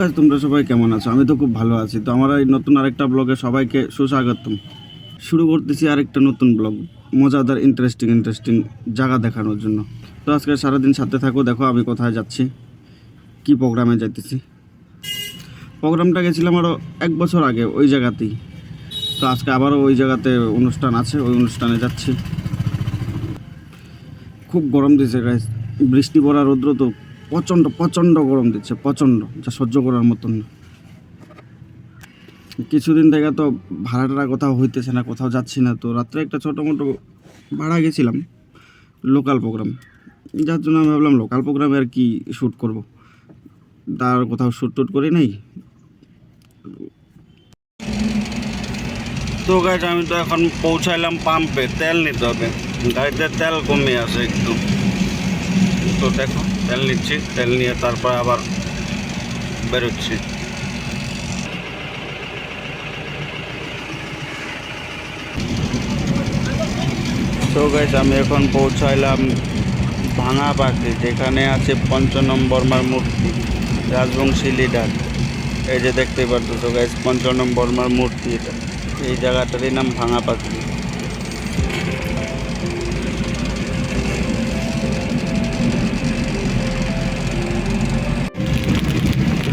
তোমরা সবাই কেমন আছো? আমি তো খুব ভালো আছি। তো আমার এই নতুন আরেকটা ব্লগে সবাইকে সুস্বাগতম। শুরু করতেছি আরেকটা নতুন ব্লগ, মজাদার ইন্টারেস্টিং জায়গা দেখানোর জন্য। তো আজকে সারাদিন সাথে থাকো, দেখো আমি কোথায় যাচ্ছি, কি প্রোগ্রামে যাইতেছি। প্রোগ্রামটা গেছিলাম আরও 1 বছর আগে ওই জায়গাতেই। তো আজকে আবারও ওই জায়গাতে অনুষ্ঠান আছে, ওই অনুষ্ঠানে যাচ্ছি। খুব গরম দিচ্ছে গাইস, বৃষ্টি পড়া রৌদ্র তো প্রচণ্ড গরম দিচ্ছে, প্রচণ্ড, যা সহ্য করার মতন না। কিছুদিন থেকে তো ভাড়াটা কোথাও হইতেছে না, কোথাও যাচ্ছি না। তো রাত্রে একটা ছোটো মোটো ভাড়া গেছিলাম, লোকাল প্রোগ্রাম, যার জন্য আমি ভাবলাম লোকাল প্রোগ্রামে আর কি শ্যুট করব, তার কোথাও শ্যুট টুট করি নাই। তো গাইজ আমি তো এখন পৌঁছাইলাম পাম্পে, তেল নিতে হবে, গাড়িতে তেল কমে আছে একটু। তো দেখো তেল নিচ্ছি, তেল নিয়ে তারপর আবার বেরোচ্ছি। তো গাইজ আমি এখন পৌঁছাইলাম ভাঙাপাখি, যেখানে আছে ৫ বর্মার মূর্তি, রাজবংশী লিডার। এই যে দেখতে পাচ্ছ তো গাইজ ৫ বর্মার মূর্তি, এটা এই জায়গাটারই নাম ভাঙাপাখি।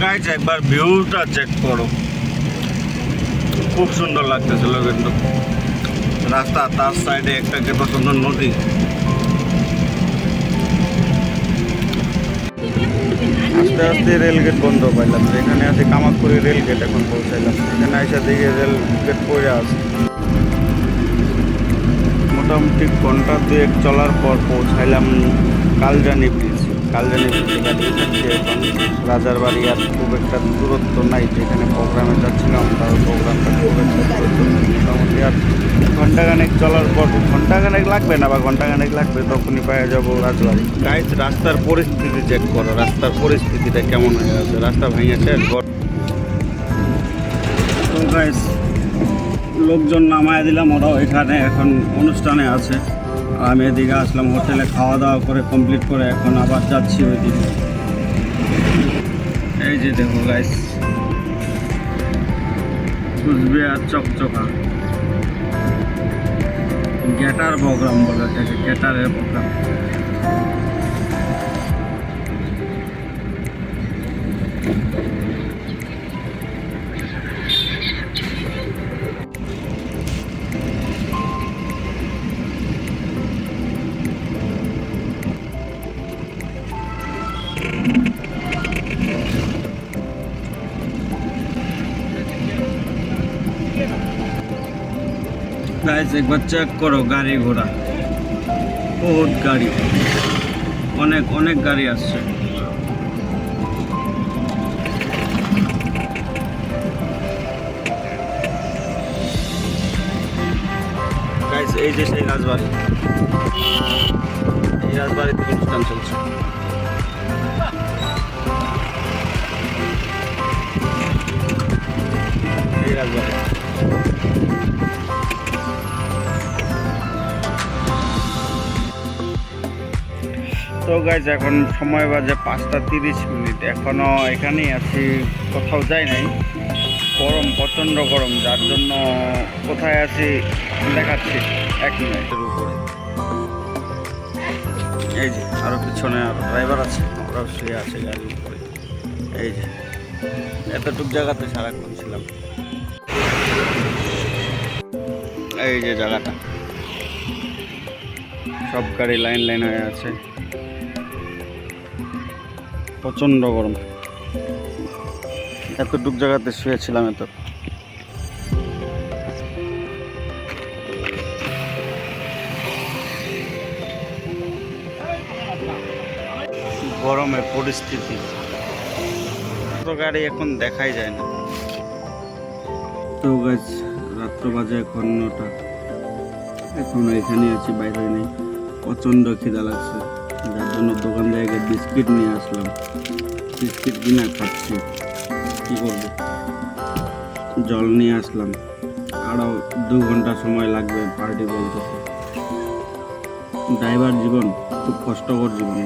গাইজ একবার ভিউটা চেক করো, খুব সুন্দর লাগতেছিল কিন্তু রাস্তা, তার সাইডে একটা কত সুন্দর নদী। আস্তে আস্তে রেলগেট বন্ধ পাইলাম, যেখানে আছে কামারখুড়ি রেলগেট। এখন পৌঁছাইলাম এখানে, আইসা দিকে রেলগেট পড়ে আছে। মোটামুটি ঘন্টা 2 চলার পর পৌঁছাইলাম কালজানি ব্রিজ। কালজানি ব্রিজে গাড়ি থাকছে এখন। রাজার বাড়ি আর খুব একটা দূরত্ব নাই, যেখানে প্রোগ্রামে যাচ্ছিলাম তার প্রোগ্রামটা খুব একটা দূরত্ব নেই। মোটামুটি আর ঘন্টাখানেক চলার পর, ঘন্টাখানেক লাগবে না বা ঘন্টাখানেক লাগবে, তখনই পেয়ে যাবো রাজবাড়ি। গাইজ রাস্তার পরিস্থিতি চেক করো, রাস্তার পরিস্থিতিটা কেমন হয়ে আছে, রাস্তা ভেঙেছে। তো গাইজ লোকজন নামায় দিলাম, ওরাও এখানে এখন অনুষ্ঠানে আছে। আমি এদিকে আসলাম হোটেলে খাওয়া দাওয়া করে কমপ্লিট করে, এখন আবার যাচ্ছি ওইদিকে। এই যে দেখো গাইস, কুচবিহার চকচকা গ্যাটার প্রোগ্রাম বলে এটাকে, গ্যাটারের প্রোগ্রাম। গাইস একবার চেক করো গাড়ি ঘোড়া, বহুত গাড়ি, অনেক গাড়ি আসছে। গাইস এই যে সেই রাজবাড়ি, এই রাজবাড়িতে অনুষ্ঠান চলছে। এই রাজবাড়ি। তো গাইজ এখন সময় বাজে 5টা 30, এখনও এখানেই আছি, কোথাও যাই নাই। গরম, প্রচণ্ড গরম, যার জন্য কোথায় আছি দেখাচ্ছি 1 মিনিটের উপরে। এই যে আরও পিছনে ড্রাইভার আছে, ওরাও শুয়ে আছে গাড়ির উপরে। এই যে এতটুক জায়গাতে সারাক্ষণ ছিলাম। এই যে জায়গাটা, সব গাড়ি লাইন হয়ে আছে, প্রচণ্ড গরম। এতটুক জায়গাতে শুয়েছিলাম। এত গরমের পরিস্থিতি, তো গাড়ি এখন দেখাই যায় না। তো গাছ রাত্র বাজে এখন 9টা, এখন এখানে আছি, বাইরে নেই। প্রচণ্ড খিদা লাগছে, যার জন্য দোকান থেকে বিস্কিট নিয়ে আসলাম। বিস্কিট কিনা খাচ্ছি, কি করবো। জল নিয়ে আসলাম, আরও 2 ঘন্টা সময় লাগবে পার্টি বলতেছে। ড্রাইভার জীবন খুব কষ্টকর জীবন,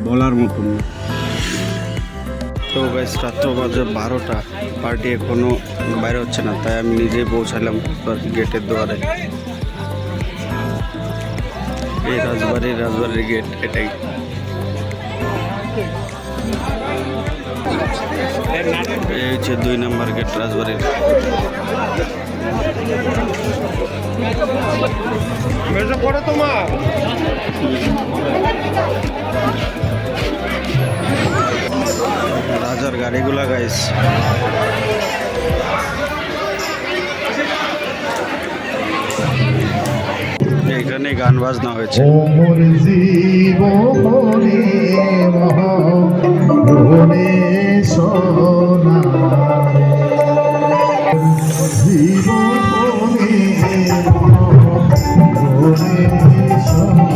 বলার মতন না। তো গাইস রাত্র বাজে 12টা, পার্টি এখনো বাইরে হচ্ছে না, তাই আমি নিজেই পৌঁছালাম গেটের দুয়ারে। এই রাজবাড়ির গেট এটাই। এই হচ্ছে 2 নম্বর গেট রাজবাড়ির। রাজার গাড়িগুলা গাইস। এইখানে গান বাজনা হয়েছে। ওমর জীবনে মহনে সোনা জীবনে মহনে সোনা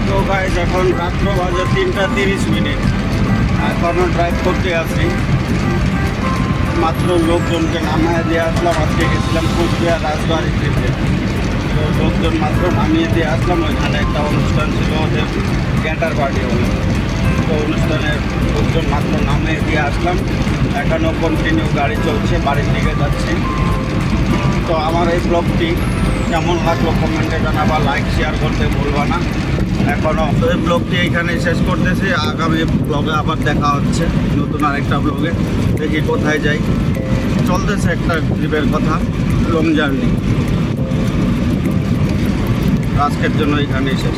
তো গাইস এখন রাত্র বাজে 3টা 30 মিনিট, এখনও ড্রাইভ করতে আছি। মাত্র লোকজনকে নামিয়ে দিয়ে আসলাম। আজকে গেছিলাম কুচবিহার রাজবাড়ি থেকে, তো লোকজন মাত্র নামিয়ে দিয়ে আসলাম। ওইখানে একটা অনুষ্ঠান ছিল, ওদের ক্যাটার পার্টি হলো, তো অনুষ্ঠানের লোকজন মাত্র নামিয়ে দিয়ে আসলাম। এখনও কন্টিনিউ গাড়ি চলছে, বাড়ির দিকে যাচ্ছি। তো আমার এই ব্লগটি কেমন লাগলো কমেন্টে জানাবা, লাইক শেয়ার করতে ভুলবা না। এখনও এই ব্লগটি এইখানে শেষ করতেছি। আগামী ব্লগে আবার দেখা হচ্ছে নতুন আরেকটা ব্লগে। দেখি কোথায় যাই, চলতেছে একটা ট্রিপের কথা, লং জার্নি। আজকের জন্য এইখানেই শেষ।